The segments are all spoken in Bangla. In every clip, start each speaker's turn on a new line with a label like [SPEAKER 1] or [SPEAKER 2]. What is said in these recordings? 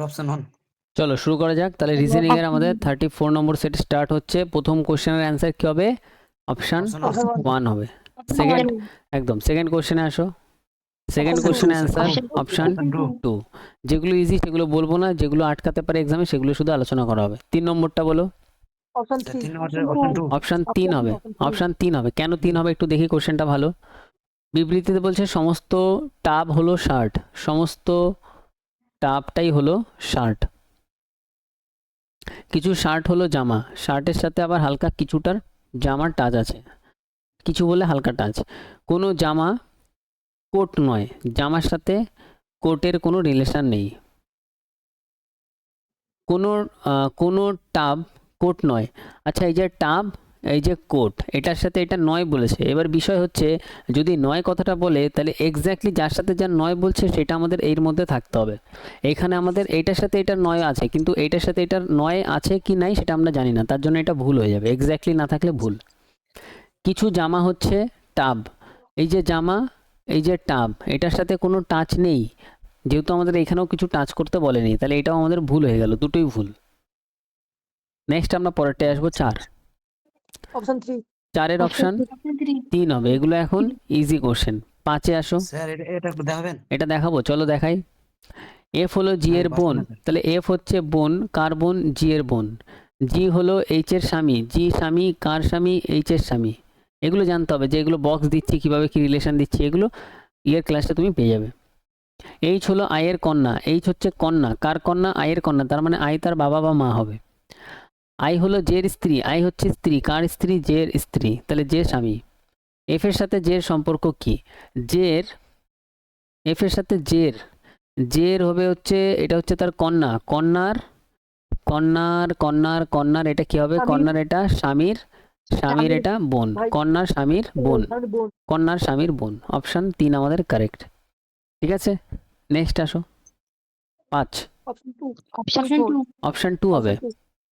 [SPEAKER 1] অপশন 1।
[SPEAKER 2] চলো শুরু করা যাক। তাহলে রিজনিং এর আমাদের 34 নম্বর সেট স্টার্ট হচ্ছে। প্রথম কোশ্চেনের অ্যান্সার কি হবে? অপশন
[SPEAKER 1] Option
[SPEAKER 2] 1 হবে। সেকেন্ড, একদম সেকেন্ড কোশ্চেনে আসো। সেকেন্ড কোশ্চেনের অ্যান্সার অপশন 2। যেগুলো ইজি সেগুলো বলবো না, যেগুলো আটকাতে পারে এক্সামে সেগুলো শুধু আলোচনা করা হবে। 3 নম্বরটা বলো।
[SPEAKER 1] অপশন 2।
[SPEAKER 2] অপশন 3 হবে। অপশন 3 হবে। কেন 3 হবে একটু দেখি কোশ্চেনটা ভালো। বিবৃতিতে বলছে সমস্ত টাব হলো শার্ট, সমস্ত টাবটাই হলো শার্ট। কিছু শার্ট হলো জামা, শার্টের সাথে আবার হালকা কিছুটার জামার টাচ আছে, কিছু বলে হালকা টাচ। কোনো জামা কোট নয়, জামার সাথে কোটের কোনো রিলেশন নেই। কোনো টাব কোট নয়। আচ্ছা, এই যে টাব, এই যে কোট, এটার সাথে এটা নয় বলেছে। এবার বিষয় হচ্ছে যদি নয় কথাটা বলে তাহলে এক্স্যাক্টলি যার সাথে যার নয় বলছে সেটা আমাদের এর মধ্যে থাকতে হবে। এখানে আমাদের এইটার সাথে এটার নয় আছে, কিন্তু এইটার সাথে এটার নয় আছে কি নাই সেটা আমরা জানি না, তার জন্য এটা ভুল হয়ে যাবে। এক্স্যাক্টলি না থাকলে ভুল। কিছু জামা হচ্ছে টাব, এই যে জামা, এই যে টাব, এটার সাথে কোনো টাচ নেই। যেহেতু আমাদের এখানেও কিছু টাচ করতে বলেনি, তাহলে এটাও আমাদের ভুল হয়ে গেল, দুটোই ভুল। নেক্সট আমরা পরেরটায় আসবো 4।
[SPEAKER 1] অপশন 3।
[SPEAKER 2] 4 এর অপশন 3 হবে। এগুলো এখন ইজি কোশ্চেন। 5-এ আসো।
[SPEAKER 1] স্যার এটা একটু দেখাবেন।
[SPEAKER 2] এটা দেখাবো, চলো দেখাই। এফ হলো জি এর বোন, তাহলে এফ হচ্ছে বোন, কার বোন? জি এর বোন। জি হলো এইচ এর স্বামী, জি স্বামী, কার স্বামী? এইচ এর স্বামী। এগুলো জানতে হবে যে এগুলো বক্স দিচ্ছি কিভাবে, কি রিলেশন দিচ্ছি, এগুলো ইয়ের ক্লাসে তুমি পেয়ে যাবে। এইচ হলো আয়ের কন্যা, এইচ হচ্ছে কন্যা, কার কন্যা? আয়ের কন্যা, তার মানে আই তার বাবা বা মা হবে। আই হলো জের স্ত্রী, আই হচ্ছে স্ত্রী, কার স্ত্রী? জের স্ত্রী, তাহলে জে স্বামী। এফ এর সাথে জের সম্পর্ক কি? জের, এফ এর সাথে জের, জের হবে হচ্ছে, এটা হচ্ছে তার কন্যা, কন্যার কন্যার কন্যার কন্যার এটা কি হবে? কন্যার এটা স্বামীর, স্বামীর এটা বোন, কন্যার স্বামীর বোন, কন্যার স্বামীর বোন। অপশন 3 আমাদের কারেক্ট। ঠিক আছে, নেক্সট আসো। 5। অপশন 2 হবে।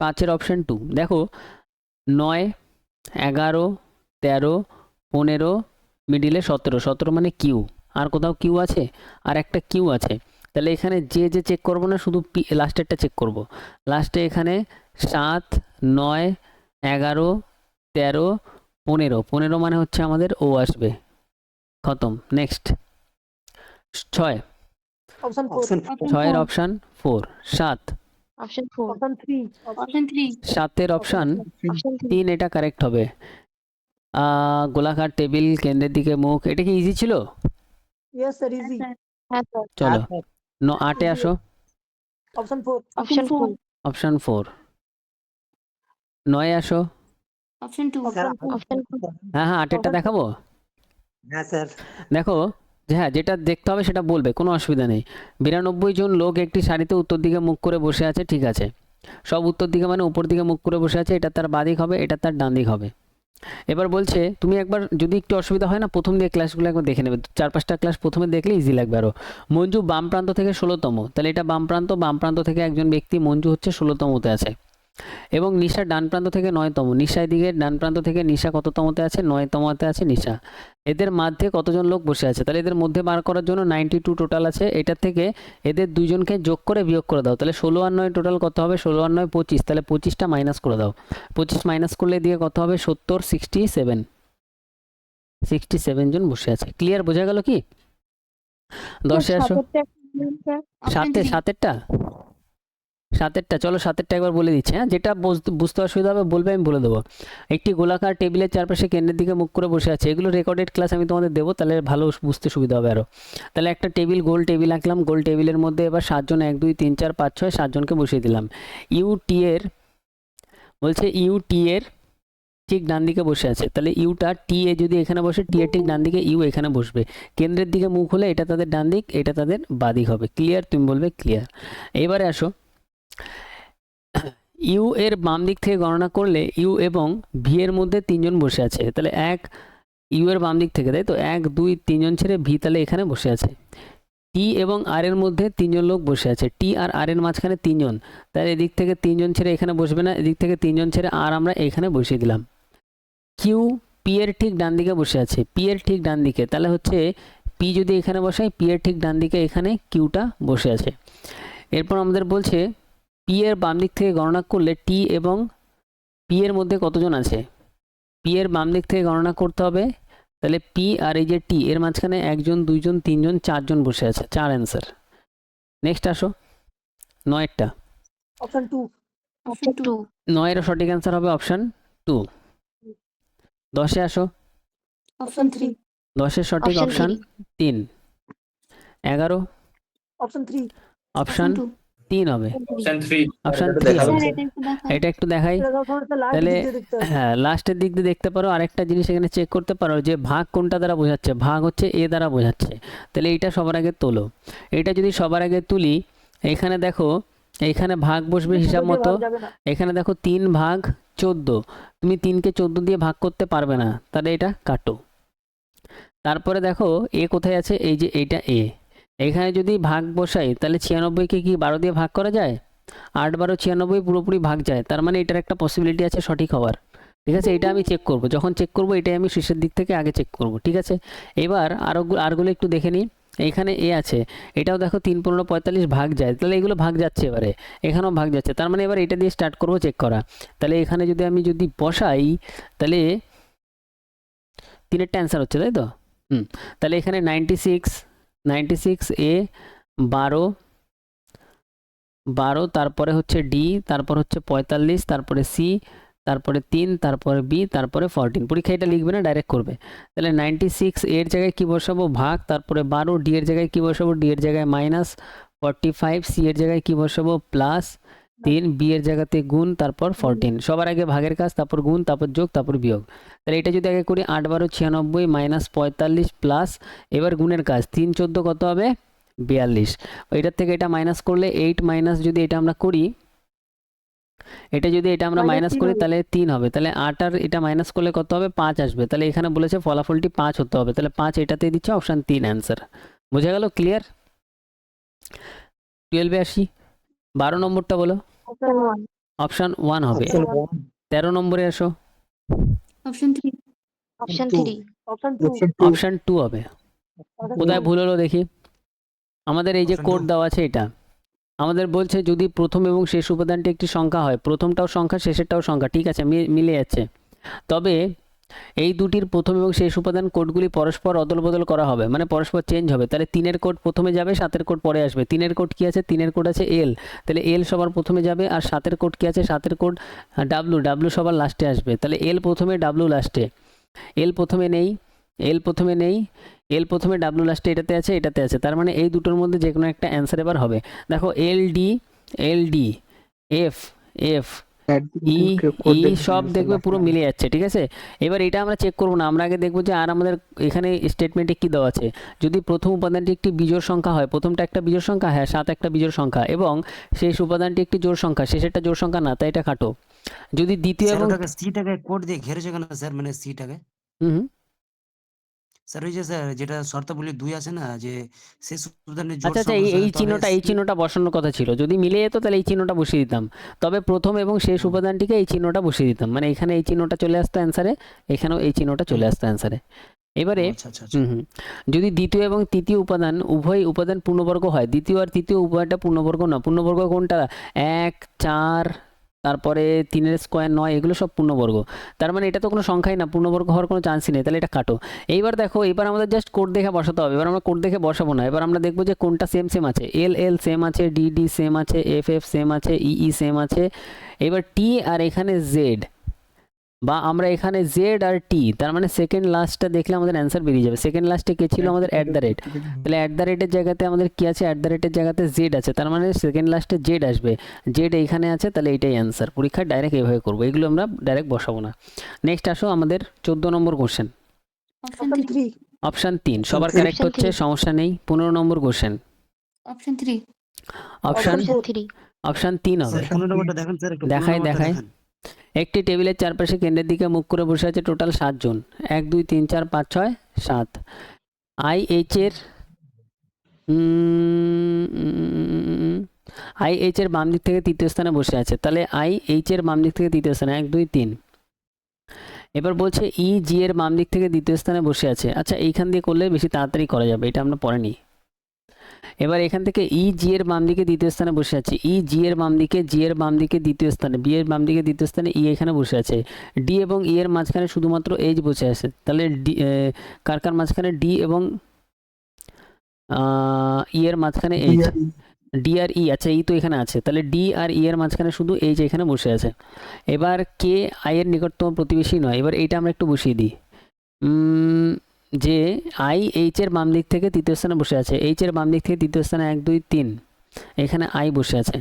[SPEAKER 2] 5-এর অপশন 2 দেখো। 9, 11, 13, 15, মিডিলে 17। 17 মানে কিউ। আর কোথাও কিউ আছে? আর একটা কিউ আছে। তাহলে এখানে যে যে চেক করবো না, শুধু লাস্টেরটা চেক করব। লাস্টে এখানে 7, 9, 11, 13, 15। 15 মানে হচ্ছে আমাদের ও আসবে। খতম। নেক্সট 6।
[SPEAKER 1] অপশন
[SPEAKER 2] 6-এর অপশন 4। 7, 7-এর অপশন 3, এটা কারেক্ট হবে। গোলাকার টেবিল, কেন্দ্রের দিকে মুখ, এটা কি ইজি ছিল?
[SPEAKER 1] Yes sir, easy.
[SPEAKER 2] চলো 8-এ আসো।
[SPEAKER 1] অপশন 4।
[SPEAKER 2] অপশন 4। 9-এ আসো। হ্যাঁ হ্যাঁ, 8-এরটা দেখাবো।
[SPEAKER 1] হ্যাঁ স্যার।
[SPEAKER 2] দেখো, যে হ্যাঁ যেটা দেখতে হবে সেটা বলবে, কোনো অসুবিধা নেই। 92 জন লোক একটি সারিতে উত্তর দিকে মুখ করে বসে আছে, ঠিক আছে। সব উত্তর দিকে মানে উপর দিকে মুখ করে বসে আছে, এটা তার বাঁ দিক হবে, এটা তার ডান দিক হবে। এবার বলছে তুমি একবার যদি একটু অসুবিধা হয় না, প্রথম দিয়ে ক্লাসগুলো একবার দেখে নেবে, 4-5টা ক্লাস প্রথমে দেখলে ইজি লাগবে আরো। মঞ্জু বাম প্রান্ত থেকে 16তম, তাহলে এটা বাম প্রান্ত, বাম প্রান্ত থেকে একজন ব্যক্তি মঞ্জু হচ্ছে 16তমতে আছে। এবং নিশা ডান প্রান্ত থেকে 9তম, নিশা এদিকে ডান প্রান্ত থেকে নিশা কততমতে আছে? 9তমতে আছে নিশা। এদের মধ্যে কতজন লোক বসে আছে? তাহলে এদের মধ্যে বার করার জন্য 92 টোটাল আছে, এটা থেকে এদের দুজনকে যোগ করে বিয়োগ করে দাও। তাহলে 16 আর 9 টোটাল কত হবে? 16 আর 9 25, তাহলে 25টা মাইনাস করে দাও। 25 মাইনাস করলে দিয়ে কত হবে? 70, 67 জন বসে আছে। ক্লিয়ার? বোঝা গেল কি? 10-এ আসো। 7-এরটা চলো 7-এরটা একবার বলে দিচ্ছি। হ্যাঁ, যেটা বুঝতে অসুবিধা হবে বলবে, আমি বলে দেবো। একটি গোলাকার টেবিলের চারপাশে কেন্দ্রের দিকে মুখ করে বসে আছে। এগুলো রেকর্ডেড ক্লাস আমি তোমাদের দেবো, তাহলে ভালো বুঝতে সুবিধা হবে আরও। তাহলে একটা টেবিল, গোল টেবিল আঁকলাম। গোল টেবিলের মধ্যে এবার 7 জন, 1 2 3 4 5 6 7 জনকে বসিয়ে দিলাম। ইউটি এর বলছে ইউটি এর ঠিক ডান দিকে বসে আছে, তাহলে ইউটা টি এ যদি এখানে বসে, টি এর ঠিক ডান দিকে ইউ এখানে বসবে। কেন্দ্রের দিকে মুখ হলে এটা তাদের ডান দিক, এটা তাদের বাঁ দিক হবে। ক্লিয়ার? তুমি বলবে ক্লিয়ার। এবারে আসো, ইউ এর বাম দিক থেকে গণনা করলে ইউ এবং ভি এর মধ্যে 3 জন বসে আছে। তাহলে ইউ এর বাম দিক থেকে, তাই তো 1 2 3 জন ছেড়ে ভি তাহলে এখানে বসে আছে। টি এবং আর এর মধ্যে 3 জন লোক বসে আছে, টি আর আর এর মাঝখানে 3 জন, তাহলে এদিক থেকে 3 জন ছেড়ে এখানে বসবে না, এদিক থেকে 3 জন ছেড়ে আর আমরা এখানে বসিয়ে দিলাম। কিউ পি এর ঠিক ডান দিকে বসে আছে, পি এর ঠিক ডান দিকে, তাহলে হচ্ছে পি যদি এখানে বসাই, পি এর ঠিক ডান দিকে এখানে কিউটা বসে আছে। এরপর আমাদের বলছে পি এর বাম দিক থেকে গণনা করলে টি এবং পি এর মধ্যে কতজন আছে। পি এর বাম দিক থেকে গণনা করতে হবে, তাহলে পি আর এই যে টি এর মাঝখানে 1 জন 2 জন 3 জন 4 জন বসে আছে, 4 অ্যান্সার। নেক্সট আসো 9এরটা।
[SPEAKER 1] Option two.
[SPEAKER 3] Option two.
[SPEAKER 2] 9 এর সঠিক অ্যান্সার হবে অপশন 2। 10-এ আসো।
[SPEAKER 1] Option three.
[SPEAKER 2] 10-এর সঠিক
[SPEAKER 3] Option
[SPEAKER 2] option 3। 11
[SPEAKER 1] option three.
[SPEAKER 2] Option 3 হবে,
[SPEAKER 4] অপশন 3
[SPEAKER 2] অপশন
[SPEAKER 4] এটা
[SPEAKER 2] 3
[SPEAKER 4] দেখাবো।
[SPEAKER 2] হবে।
[SPEAKER 3] স্যার এটা একটু দেখান।
[SPEAKER 2] এটা একটু দেখাই।
[SPEAKER 1] এটা সবসময় তো লাস্ট
[SPEAKER 2] তাহলে
[SPEAKER 1] দিকে দেখতে হবে।
[SPEAKER 2] হ্যাঁ, লাস্টের দিক দিয়ে দেখতে পারো। আরেকটা জিনিস এখানে চেক করতে পারো যে ভাগ কোনটা দ্বারা বোঝাচ্ছে। ভাগ হচ্ছে এ দ্বারা বোঝাচ্ছে, তাহলে এইটা সবার আগে তোলো। এটা যদি সবার আগে তুলি, এখানে দেখো এইখানে ভাগ বসবে হিসাব
[SPEAKER 1] দুটো দিয়ে
[SPEAKER 2] মতো।
[SPEAKER 1] ভাগ যাবে না।
[SPEAKER 2] এখানে দেখো 3 ভাগ 14, তুমি 3কে 14 দিয়ে ভাগ করতে পারবে না, তাহলে এটা কাটো। তারপরে দেখো এ কোথায় আছে, এই যে এইটা এ। এখানে যদি ভাগ বসাই তাহলে 96কে কি 12 দিয়ে ভাগ করা যায়? 8 12 96 পুরোপুরি ভাগ যায়, তার মানে এটার একটা পসিবিলিটি আছে সঠিক হওয়ার। ঠিক আছে, এটা আমি চেক করব। যখন চেক করব এটাই আমি শেষের দিক থেকে আগে চেক করব। ঠিক আছে, এবার আরগুলো একটু দেখে নিই। এইখানে এ আছে, এটাও দেখো 3 15 45 ভাগ যায়, তাহলে এগুলো ভাগ যাচ্ছে। এবারে এখানেও ভাগ যাচ্ছে, তার মানে এবার এটা দিয়ে স্টার্ট করব চেক করা। তাহলে এখানে যদি আমি বসাই, তাহলে 3-এরটা অ্যান্সার হচ্ছে, তাই তো? তাহলে এখানে 96 এ 12 12, তারপরে হচ্ছে ডি, তারপর হচ্ছে 45, তারপরে সি, তারপরে 3, তারপরে বি, তারপরে 14। পরীক্ষা এটা লিখবে না, ডাইরেক্ট করবে। তাহলে 96 এর জায়গায় কি বসাবো? ভাগ, তারপরে 12। ডি এর জায়গায় কি বসাবো? ডি এর জায়গায় -45। সি এর জায়গায় কি বসাবো? +3। বি এর জায়গাতে গুণ, তারপর 14। সবার আগে ভাগের কাজ, তারপর গুণ, তারপর যোগ, তারপর বিয়োগ। তাহলে এটা যদি আগে করি 8 12 96 -45 প্লাস, এবার গুণের কাজ, 3 14 কত হবে? 42। এটার থেকে এটা মাইনাস করলে 8 মাইনাস যদি এটা আমরা করি, এটা যদি এটা আমরা
[SPEAKER 1] Minus
[SPEAKER 2] মাইনাস
[SPEAKER 1] 3
[SPEAKER 2] করি
[SPEAKER 1] হবে।
[SPEAKER 2] তাহলে 3 হবে। তাহলে 8 আর এটা মাইনাস করলে কত হবে? 5 আসবে। তাহলে এখানে বলেছে ফলাফলটি 5 হতে হবে, তাহলে 5 এটাতে দিচ্ছে, অপশন 3 অ্যান্সার। বোঝা গেল? ক্লিয়ার? 12-এ আসি। 12 নম্বরটা বলো।
[SPEAKER 1] Option one.
[SPEAKER 2] অপশন 1 হবে।
[SPEAKER 1] Option one.
[SPEAKER 2] 13 নম্বরে আসো।
[SPEAKER 3] Option three.
[SPEAKER 1] Option three. Option two.
[SPEAKER 2] Option 2 হবে। কোথায় ভুল হলো দেখি। আমাদের এই যে
[SPEAKER 4] Option
[SPEAKER 2] কোড
[SPEAKER 4] 2
[SPEAKER 2] দেওয়া আছে, এটা আমাদের বলছে যদি প্রথম এবং শেষ উপাদানটি একটি সংখ্যা হয়, প্রথমটাও সংখ্যা শেষেরটাও সংখ্যা, ঠিক আছে, মিলে যাচ্ছে। তবে এই দুটির প্রথম এবং শেষ উপাদান কোডগুলি পরস্পর অদল বদল করা হবে, মানে পরস্পর চেঞ্জ হবে। তাহলে 3-এর কোড প্রথমে যাবে, 7-এর কোড পরে আসবে। 3-এর কোড কি আছে? 3-এর কোড আছে এল, তাহলে এল সবার প্রথমে যাবে। আর 7-এর কোড কি আছে? 7-এর কোড ডাব্লু সবার লাস্টে আসবে। তাহলে এল প্রথমে, ডাব্লু লাস্টে। এল প্রথমে নেই, এল প্রথমে, ডাব্লু লাস্টে, এটাতে আছে, এটাতে আছে। তার মানে এই দুটোর মধ্যে যে কোনো একটা অ্যান্সার এবার হবে। দেখো এল ডি এফ ই সব দেখবে পুরো মিলে যাচ্ছে। ঠিক আছে, এবার এটা আমরা চেক করবো না, আমরা আগে দেখবো যে আর আমাদের এখানে স্টেটমেন্টে কি দেওয়া আছে। যদি প্রথম উপাদানটি একটি বিজোড় সংখ্যা হয়, প্রথমটা একটা বিজোড় সংখ্যা, হ্যাঁ 7 একটা বিজোড় সংখ্যা, এবং শেষ উপাদানটি একটি জোড় সংখ্যা, শেষেরটা জোড় সংখ্যা না, তাই এটা কাটো। যদি দ্বিতীয়
[SPEAKER 5] স্যার
[SPEAKER 2] এবং
[SPEAKER 5] ওটাকে সিটাকে কোড দিয়ে ঘিরেছে কেন স্যার? মানে সিটাকে
[SPEAKER 2] হুম
[SPEAKER 5] স্যার ওই যে স্যার যেটা শর্তাবলী 2 আছে না, যে শেষ উপাদানের জোড়
[SPEAKER 2] আচ্ছা,
[SPEAKER 5] সংখ্যা
[SPEAKER 2] এই
[SPEAKER 5] তাহলে
[SPEAKER 2] এই চিহ্নটা বসানোর কথা ছিল। যদি মিলে যেত তাহলে এই চিহ্নটা বসিয়ে দিতাম, তবে প্রথম এবং শেষ উপাদানটিকে এই চিহ্নটা বসিয়ে দিতাম, মানে এখানে এই চিহ্নটা চলে আসতো অ্যান্সারে, এখানেও এই চিহ্নটা চলে আসতো অ্যান্সারে। এবারে
[SPEAKER 5] আচ্ছা আচ্ছা আচ্ছা।
[SPEAKER 2] যদি দ্বিতীয় এবং তৃতীয় উপাদান উভয় উপাদান পূর্ণবর্গ হয়, দ্বিতীয় আর তৃতীয় উভয়টা পূর্ণবর্গ না। পূর্ণবর্গ কোনটা? 1 4, তারপরে 3-এর স্কোয়ার 9, এগুলো সব পূর্ণবর্গ। তার মানে এটা তো কোনো সংখ্যাই না, পূর্ণবর্গ হওয়ার কোনো চান্সই নেই, তাহলে এটা কাটো। এইবার দেখো, এবার আমাদের জাস্ট কোড দেখে বসাতে হবে। এবার আমরা কোড দেখে বসাবো না, এবার আমরা দেখবো যে কোনটা সেম আছে। এল সেম আছে, ডি সেম আছে, এফ সেম আছে, ই সেম আছে। এবার টি আর এখানে জেড, বা আমরা এখানে জেড আর টি, তার মানে সেকেন্ড লাস্টটা দেখলে আমাদের অ্যান্সার বেরিয়ে যাবে। সেকেন্ড লাস্টে কে ছিল? আমাদের @। তাহলে @এর জায়গাতে আমাদের কি আছে? @এর জায়গাতে জেড আছে, তার মানে সেকেন্ড লাস্টে জেড আসবে। জেড এইখানে আছে, তাহলে এইটাই অ্যান্সার। পরীক্ষায় ডাইরেক্ট এইভাবে করবো, এগুলো আমরা ডাইরেক্ট বসাবো না। নেক্সট আসো আমাদের 14 নম্বর question.
[SPEAKER 3] Option
[SPEAKER 1] option
[SPEAKER 3] three.
[SPEAKER 1] Three.
[SPEAKER 2] Option 3 সবার কারেক্ট
[SPEAKER 3] Option
[SPEAKER 2] হচ্ছে,
[SPEAKER 3] 3
[SPEAKER 2] সমস্যা নেই। 15 নম্বর question.
[SPEAKER 3] Option three.
[SPEAKER 2] Option
[SPEAKER 1] Option
[SPEAKER 3] 3।
[SPEAKER 2] 3 হবে।
[SPEAKER 5] স্যার 15 নম্বরটা দেখেন স্যার, একটু 15
[SPEAKER 2] দেখাই
[SPEAKER 5] নম্বরটা দেখেন।
[SPEAKER 2] একটি টেবিলের চারপাশে কেন্দ্রের দিকে মুখ করে বসে আছে টোটাল 7 জন। 1 2 3 4 5 6 7। আই এইচ এর বাম দিক থেকে তৃতীয় স্থানে বসে আছে, তাহলে আই এইচ এর বাম দিক থেকে তৃতীয় স্থানে 1 2 3। এবার বলছে ই জি এর বাম দিক থেকে দ্বিতীয় স্থানে বসে আছে। আচ্ছা, এইখান দিয়ে করলে বেশি তাড়াতাড়ি করা যাবে, এটা আমরা পরে নিই। এবার এখান থেকে ই জি এর বাম দিকে দ্বিতীয় স্থানে বসে আছে, ই জি এর বাম দিকে, জি এর বাম দিকে দ্বিতীয় স্থানে, বি এর বাম দিকে দ্বিতীয় স্থানে, ই এখানে বসে আছে, ডি এবং ই এর মাঝখানে শুধুমাত্র এইচ বসে আছে। তাহলে ডি কার কার মাঝখানে, ডি এবং ই এর মাঝখানে এইচ, ডি আর ই, আচ্ছা ই তো এখানে আছে, তাহলে ডি আর ই এর মাঝখানে শুধু এইচ এখানে বসে আছে। এবার কে আই এর নিকটতম প্রতিবেশী নয়, এবার এইটা আমরা একটু বসিয়ে দিই। যে আই এইচ এর বাম দিক থেকে তৃতীয় স্থানে বসে আছে, এইচ এর বাম দিক থেকে তৃতীয় স্থানে 1 2 3, এখানে আই বসে আছে।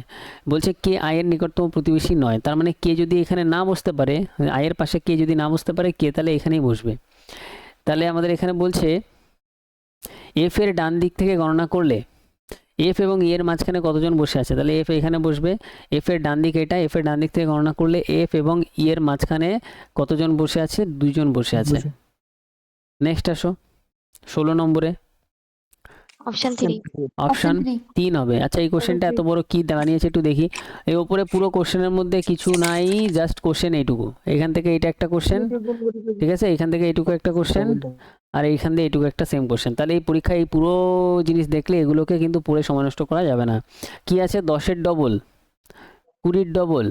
[SPEAKER 2] বলছে কে আই এর নিকটতম প্রতিবেশী নয়, তার মানে কে যদি এখানে না বসতে পারে, আই এর পাশে কে যদি না বসতে পারে, কে তাহলে এখানেই বসবে। তাহলে আমাদের এখানে বলছে এফ এর ডান দিক থেকে গণনা করলে এফ এবং ই এর মাঝখানে কতজন বসে আছে, তাহলে এফ এখানে বসবে, এফ এর ডান দিক এটা, এফ এর ডান দিক থেকে গণনা করলে এফ এবং ই এর মাঝখানে কতজন বসে আছে, 2 জন বসে আছে। নেক্সট আসো 16 নম্বরে,
[SPEAKER 1] অপশন 3
[SPEAKER 2] অপশন 3 হবে। আচ্ছা এই কোশ্চেনটা এত বড় কি বানিয়েছে একটু দেখি। এই উপরে পুরো কোশ্চেনের মধ্যে কিছু নাই, জাস্ট কোশ্চেন এইটুকু, এখান থেকে এটা একটা কোশ্চেন, ঠিক আছে, এখান থেকে এইটুকু একটা কোশ্চেন, আর এইখান দিয়ে এইটুকু একটা সেম কোশ্চেন। তাহলে এই পরীক্ষায় এই পুরো জিনিস দেখলে এগুলোকে কিন্তু পড়ে সময় নষ্ট করা যাবে না। কি আছে, 10-এর ডবল, 20-এর ডবল,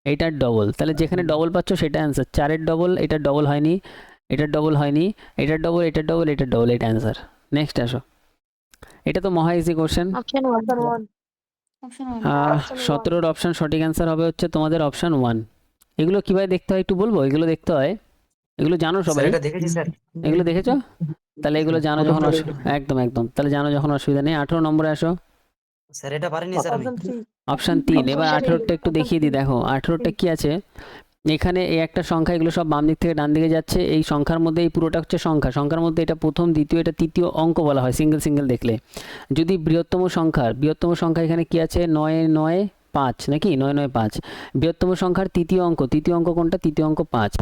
[SPEAKER 2] এইটার ডবল, তাহলে যেখানে ডবল পাচ্ছ সেটা অ্যান্সার। 4-এর ডবল, এটার ডবল হয়নি, এটার ডবল হয়নি, এটার ডবল, এটার ডবল, এটার ডবল, এটা অ্যান্সার। নেক্সট আসো, এটা তো মহা ইজি কোশ্চেন।
[SPEAKER 1] অপশন 1
[SPEAKER 3] অপশন 1
[SPEAKER 2] 17-এর অপশন সঠিক অ্যান্সার হবে হচ্ছে তোমাদের অপশন 1। এগুলো কিভাবে দেখতে হয় একটু বলবো, এগুলো দেখতে হয়, এগুলো জানো
[SPEAKER 5] স্যার
[SPEAKER 2] সবাই,
[SPEAKER 5] এটা দেখেছি স্যার।
[SPEAKER 2] এগুলো দেখেছো, তাহলে এগুলো জানো যখন একদম একদম, তাহলে জানো যখন অসুবিধা নেই। 18 নম্বরে আসো,
[SPEAKER 5] স্যার এটা পারিনি স্যার আমি।
[SPEAKER 2] অপশন 3। এবার 18টা একটু দেখিয়ে দিই, দেখো 18টা কি আছে, এখানে এই একটা সংখ্যা, এগুলো সব বাম দিক থেকে ডান দিকে যাচ্ছে, এই সংখ্যার মধ্যে এই পুরোটা হচ্ছে সংখ্যা, সংখ্যার মধ্যে এটা প্রথম, দ্বিতীয়, এটা তৃতীয় অঙ্ক বলা হয় সিঙ্গেল সিঙ্গেল দেখলে। যদি বৃহত্তম সংখ্যা এখানে কি আছে, 995 নাকি, 995, বৃহত্তম সংখ্যার তৃতীয় অঙ্ক কোনটা, তৃতীয় অঙ্ক 5,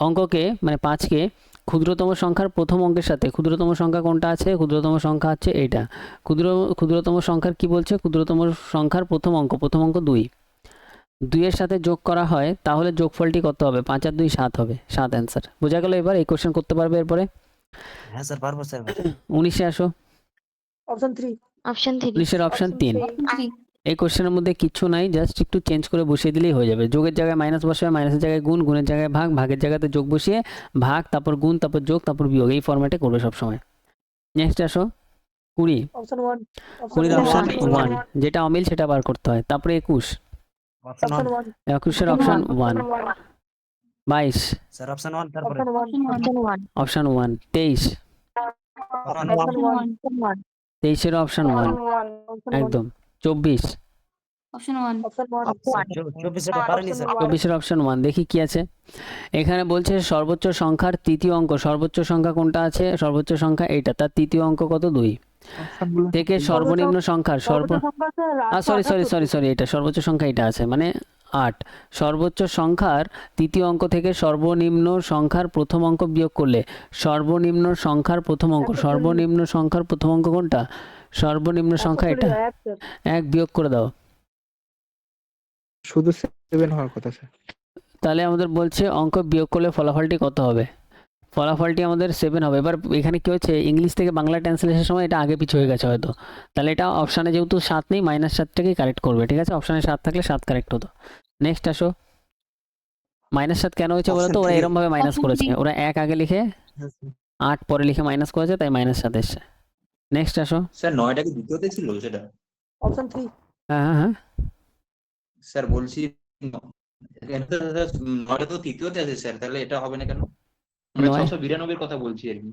[SPEAKER 2] অঙ্ককে মানে 5কে ক্ষুদ্রতম সংখ্যার প্রথম অঙ্কের সাথে, ক্ষুদ্রতম সংখ্যা কোনটা আছে, ক্ষুদ্রতম সংখ্যা হচ্ছে এইটা, ক্ষুদ্রতম সংখ্যার কি বলছে, ক্ষুদ্রতম সংখ্যার প্রথম অঙ্ক 2, 2 এর সাথে যোগ করা হয়, তাহলে যোগফলটি কত হবে, 5 আর 2 7 হবে, 7 অ্যান্সার। বোঝা গেল? এবার এই কোশ্চেন করতে পারবে এরপরে।
[SPEAKER 5] হ্যাঁ স্যার পারবো স্যার।
[SPEAKER 2] 19-এ আসো,
[SPEAKER 1] অপশন 3
[SPEAKER 2] 19-এর অপশন 3।
[SPEAKER 3] অপশন 3
[SPEAKER 2] এই কোশ্চেনের মধ্যে কিচ্ছু নাই, জাস্ট একটু চেঞ্জ করে বসিয়ে দিলেই হয়ে যাবে। যোগের জায়গায় মাইনাস বসাবে, মাইনাসের জায়গায় গুণ, গুণের জায়গায় ভাগ, ভাগের জায়গাতে যোগ বসিয়ে ভাগ, তারপর গুণ, তারপর যোগ, তারপর বিয়োগ, এই ফরম্যাটে করবে সবসময়। নেক্সট আসো 20,
[SPEAKER 1] অপশন 1
[SPEAKER 2] 20-এর অপশন 1, যেটা অমিল সেটা বার করতে হয়। তারপরে 21,
[SPEAKER 5] অপশন 1
[SPEAKER 2] 21-এর অপশন 1, 22,
[SPEAKER 5] স্যার অপশন 1 তারপরে
[SPEAKER 2] অপশন 1, 23, 23-এর অপশন 1 একদম, 24,
[SPEAKER 3] অপশন 1
[SPEAKER 5] 24 এটা পারিনি স্যার।
[SPEAKER 2] 24-এর অপশন 1। দেখি কি আছে এখানে, বলছে সর্বোচ্চ সংখ্যার তৃতীয় অঙ্ক, সর্বোচ্চ সংখ্যা কোনটা আছে, সর্বোচ্চ সংখ্যা এইটা, তার তৃতীয় অঙ্ক কত, 2, থেকে সর্বনিম্ন সংখ্যার সরি, এটা সর্বোচ্চ সংখ্যা এটা আছে মানে 8, সর্বোচ্চ সংখ্যার তৃতীয় অঙ্ক থেকে সর্বনিম্ন সংখ্যার প্রথম অঙ্ক বিয়োগ করলে সর্বনিম্ন সংখ্যার প্রথম অঙ্ক, সর্বনিম্ন সংখ্যার প্রথম অঙ্ক কোনটা, সর্বনিম্ন সংখ্যা এটা, 1 বিয়োগ করে দাও,
[SPEAKER 4] শুধু 7 হওয়ার কথা স্যার।
[SPEAKER 2] তাহলে আমাদের বলছে অঙ্ক বিয়োগ করলে ফলাফলটি কত হবে, ফলাফলটি আমাদের 7 হবে। এবার এখানে কি হচ্ছে, ইংলিশ থেকে বাংলা ট্রান্সলেশনের সময় এটা আগে পিছু হয়ে গেছে হয়তো, তাহলে এটা অপশানে যেহেতু 7 নেই, -7টাকেই কারেক্ট করবে, ঠিক আছে, অপশানে 7 থাকলে 7 কারেক্ট হতো। নেক্সট আসো, -7 কেন হয়েছে বলো তো, ওরা এরকম ভাবে মাইনাস করেছে, ওরা 1 আগে লিখে 8 পরে লিখে মাইনাস করেছে, তাই -7 এসছে। নেক্সট আসো,
[SPEAKER 6] স্যার 9টা কি দ্বিতীয়তে ছিল সেটা?
[SPEAKER 1] অপশন 3
[SPEAKER 2] হ্যাঁ
[SPEAKER 6] স্যার বলছি 9টা তো তৃতীয়তে আছে স্যার, তাহলে এটা হবে না কেন? আমরা
[SPEAKER 2] 9
[SPEAKER 6] 692 কথা বলছি আর কি।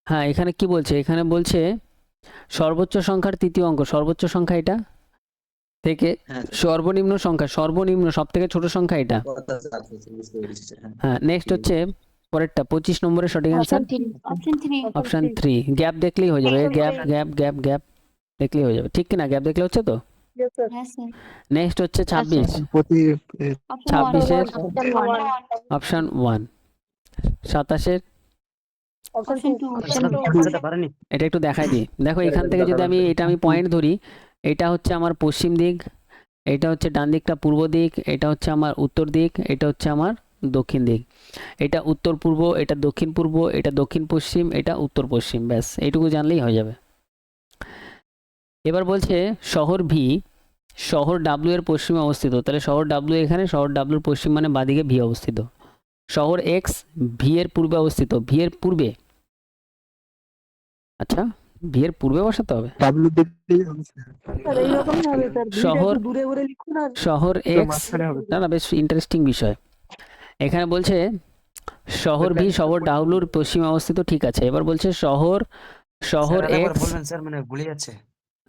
[SPEAKER 2] হ্যাঁ, এখানে কি বলছে, এখানে বলছে সর্বোচ্চ সংখ্যার তৃতীয় অঙ্ক, সর্বোচ্চ সংখ্যা এটা থেকে
[SPEAKER 6] হ্যাঁ
[SPEAKER 2] সর্বনিম্ন সংখ্যা, সর্বনিম্ন সব থেকে ছোট সংখ্যা এটা।
[SPEAKER 6] বুঝতে পেরেছি স্যার। হ্যাঁ
[SPEAKER 2] হ্যাঁ, নেক্সট হচ্ছে পরেরটা 25 নম্বরের সঠিক অ্যান্সার
[SPEAKER 3] অপশন 3
[SPEAKER 2] অপশন 3। গ্যাপ দেখলেই হয়ে যাবে, গ্যাপ দেখলেই হয়ে যাবে, ঠিক কিনা, গ্যাপ দেখলে হচ্ছে তো।
[SPEAKER 1] ইয়েস স্যার
[SPEAKER 3] হ্যাঁ স্যার
[SPEAKER 2] নেক্সট হচ্ছে 26,
[SPEAKER 4] প্রতি
[SPEAKER 2] 26-এর
[SPEAKER 3] অপশন 1
[SPEAKER 2] অপশন 1, 27-এর
[SPEAKER 3] অপশন 2
[SPEAKER 5] এটা পারিনি।
[SPEAKER 2] এটা একটু দেখাই দিই, দেখো এখান থেকে যদি আমি পয়েন্ট ধরি, এটা হচ্ছে আমার পশ্চিম দিক, এটা হচ্ছে ডান দিকটা পূর্ব দিক, এটা হচ্ছে আমার উত্তর দিক, এটা হচ্ছে আমার দক্ষিণ দিক, এটা উত্তর পূর্ব, এটা দক্ষিণ পূর্ব, এটা দক্ষিণ পশ্চিম, এটা উত্তর পশ্চিম, ব্যাস এইটুকু জানলেই হয়ে যাবে। এবার বলছে শহর ভি শহর ডাব্লিউ এর পশ্চিমে অবস্থিত, তাহলে শহর ডাব্লিউ এখানে, শহর ডাব্লিউর পশ্চিম মানে বাদিকে ভি অবস্থিত। শহর এক্স ভি এর পূর্বে অবস্থিত, ভি এর পূর্বে, আচ্ছা ভি এর পূর্বে বসাতে হবে।
[SPEAKER 4] ডাব্লিউ দেখলেই হবে স্যার।
[SPEAKER 1] স্যার এইরকমই হবে স্যার, ভিটা
[SPEAKER 2] শহর-
[SPEAKER 1] একটু দূরে করে লিখুন আর
[SPEAKER 2] শহর
[SPEAKER 4] তো
[SPEAKER 2] এক্স,
[SPEAKER 4] মাঝখানে হবে
[SPEAKER 2] না না বেশ ইন্টারেস্টিং বিষয়। এখানে বলছে শহর ভি শহর ডাব্লিউর পশ্চিমে অবস্থিত, ঠিক আছে। এবার বলছে শহর
[SPEAKER 5] স্যার আরেকবার
[SPEAKER 2] এক্স
[SPEAKER 5] বলবেন স্যার, মানে ভুলে যাচ্ছে।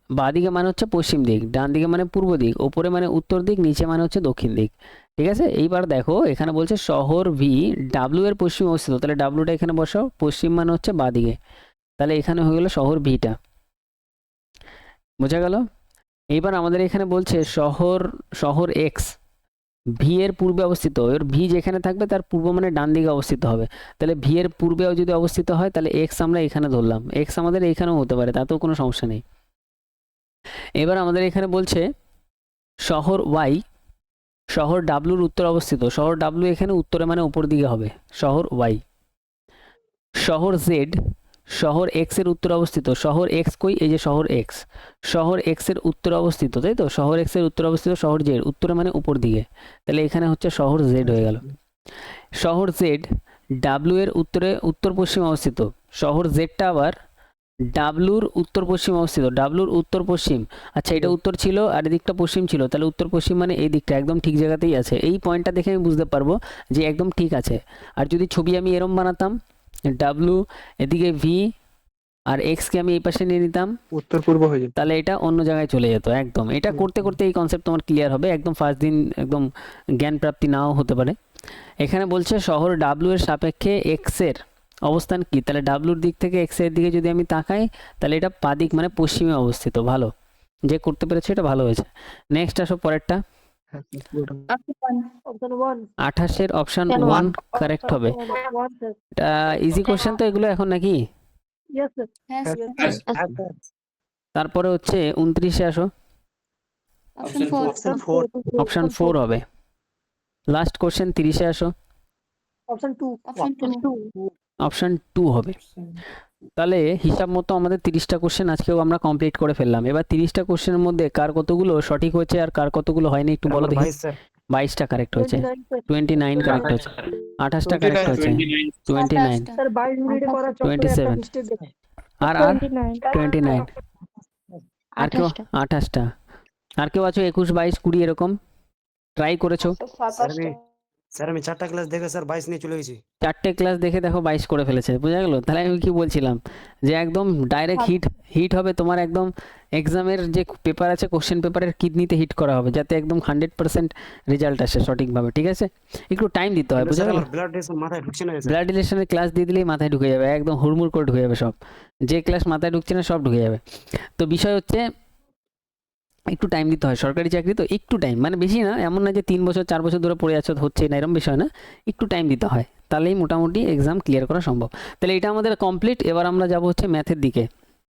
[SPEAKER 2] বাঁদিকে মানে হচ্ছে পশ্চিম দিক, ডান দিকে মানে পূর্ব দিক, ওপরে মানে উত্তর দিক, নিচে মানে হচ্ছে দক্ষিণ দিক, ঠিক আছে। এইবার দেখো এখানে বলছে শহর ভি ডাব্লিউ এর পশ্চিমে অবস্থিত, তাহলে ডাব্লিউটা এখানে বসাও, পশ্চিম মানে হচ্ছে বাঁদিকে, তাহলে এখানে হয়ে গেল শহর ভিটা, বোঝা গেল। এইবার আমাদের এখানে বলছে শহর এক্স ভি এর পূর্বে অবস্থিত, এর ভি যেখানে থাকবে তার পূর্ব মানে ডান দিকে অবস্থিত হবে, তাহলে ভি এর পূর্বেও যদি অবস্থিত হয় তাহলে এক্স আমরা এখানে ধরলাম, এক্স আমাদের এইখানেও হতে পারে, তাতেও কোনো সমস্যা নেই। এবার আমাদের এখানে বলছে শহর ওয়াই শহর ডাব্লুর উত্তর অবস্থিত, শহর ডাব্লু এখানে উত্তরে মানে উপর দিকে হবে, শহর ওয়াই। শহর জেড শহর এক্স এর উত্তর অবস্থিত, শহর এক্স কই, এই যে শহর এক্স, শহর এক্স এর উত্তর অবস্থিত, তাই তো, শহর এক্স এর উত্তর অবস্থিত, শহর জেড উত্তরে মানে উপর দিকে, তাহলে এখানে হচ্ছে শহর জেড হয়ে গেল। শহর জেড ডাব্লু এর উত্তর পশ্চিম অবস্থিত, শহর জেডটা আবার ডাব্লুর উত্তর পশ্চিম অবস্থিত, ডাব্লুর উত্তর পশ্চিম, আচ্ছা এটা উত্তর ছিল আর এদিকটা পশ্চিম ছিল, তাহলে উত্তর পশ্চিম মানে এই দিকটা একদম ঠিক জায়গাতেই আছে, এই পয়েন্টটা দেখে আমি বুঝতে পারবো যে একদম ঠিক আছে। আর যদি ছবি আমি এরম বানাতাম, ডাব্লু এদিকে ভি আর এক্সকে আমি এই পাশে নিয়ে নিতাম,
[SPEAKER 4] উত্তর পূর্ব হয়ে যাবে।
[SPEAKER 2] তাহলে এটা অন্য জায়গায় চলে যেত একদম। এটা করতে করতে এই কনসেপ্ট তোমার ক্লিয়ার হবে, একদম ফার্স্ট দিন একদম জ্ঞান প্রাপ্তি নাও হতে পারে। এখানে বলছে শহর ডাব্লু এর সাপেক্ষে এক্স এর অবস্থান কি, তাহলে ডাব্লুর দিক থেকে এক্স এর দিকে যদি আমি তাকাই তাহলে এটা বাদিক মানে পশ্চিমে অবস্থিত, ভালো যে করতে পেরেছে, এটা ভালো হয়েছে। নেক্সট আসো পরেরটা,
[SPEAKER 4] হ্যাঁ, পুরোটা।
[SPEAKER 1] অপশন 1
[SPEAKER 2] 28-এর অপশন
[SPEAKER 3] Option
[SPEAKER 2] 1
[SPEAKER 3] one.
[SPEAKER 2] কারেক্ট হবে।
[SPEAKER 1] 1 স্যার।
[SPEAKER 2] এটা ইজি কোশ্চেন তো এগুলো এখন নাকি।
[SPEAKER 1] Yes sir.
[SPEAKER 3] Yes.
[SPEAKER 4] হ্যাঁ,
[SPEAKER 2] তারপরে হচ্ছে 29-এ আসো,
[SPEAKER 3] Option 4.
[SPEAKER 1] অপশন
[SPEAKER 5] 4
[SPEAKER 2] অপশন 4 হবে। লাস্ট কোশ্চেন 30-এ আসো,
[SPEAKER 1] অপশন 2
[SPEAKER 3] Option 2.
[SPEAKER 2] অপশন 2 হবে। তাহলে হিসাব মতো আমাদের 30টা কোশ্চেন আজকেও আমরা কমপ্লিট করে ফেললাম। এবার 30টা কোশ্চেনের মধ্যে কার কতগুলো সঠিক হয়েছে আর কার কতগুলো হয়নি একটু বলো দেখি।
[SPEAKER 5] 22 স্যার।
[SPEAKER 2] 22টা কারেক্ট হয়েছে,
[SPEAKER 1] 29 স্যার।
[SPEAKER 2] 29 কারেক্ট হয়েছে, 28টা কারেক্ট হয়েছে, 29
[SPEAKER 1] স্যার 22 মিনিটে করা চক্করে একটা
[SPEAKER 2] 27
[SPEAKER 1] মিস্টেক দেখি।
[SPEAKER 2] আর 29 আর কেউ 28টা, আর কেউ আছো 21 22 20 এরকম ট্রাই করেছো?
[SPEAKER 5] স্যার আমি 4টা ক্লাস দেখে স্যার 22 নিয়ে চলে গেছি।
[SPEAKER 2] 4টে ক্লাস দেখে দেখো 22 করে ফেলেছে, বোঝা গেল। তাহলে আমি কি বলছিলাম যে একদম ডাইরেক্ট হিট হবে তোমার, একদম এক্সামের যে পেপার আছে কোশ্চেন পেপারের কিডনিতে হিট করা হবে, যাতে একদম 100% রেজাল্ট আসে সঠিকভাবে, ঠিক আছে। একটু টাইম দিতে হয়, বোঝা গেল।
[SPEAKER 5] ব্লাড টেস্ট মাথায় ঢুকছে না স্যার।
[SPEAKER 2] ব্লাড রিলেশনের ক্লাস দিয়ে দিলেই মাথায় ঢুকে যাবে, একদম হুড়মুড় করে ঢুকে যাবে সব, যে ক্লাস মাথায় ঢুকছে না সব ঢুকে যাবে। তো বিষয় হচ্ছে একটু টাইম দিতে হয়, সরকারি চাকরি তো একটু টাইম, মানে বেশি না, এমন না যে 3 বছর 4 বছর ধরে পড়ে আছো হচ্ছে না, এরকম বিষয় না, একটু টাইম দিতে হয়, তাহলেই মোটামুটি এক্সাম ক্লিয়ার করা সম্ভব। তাহলে এটা আমাদের কমপ্লিট। এবার আমরা যাব হচ্ছে ম্যাথের দিকে।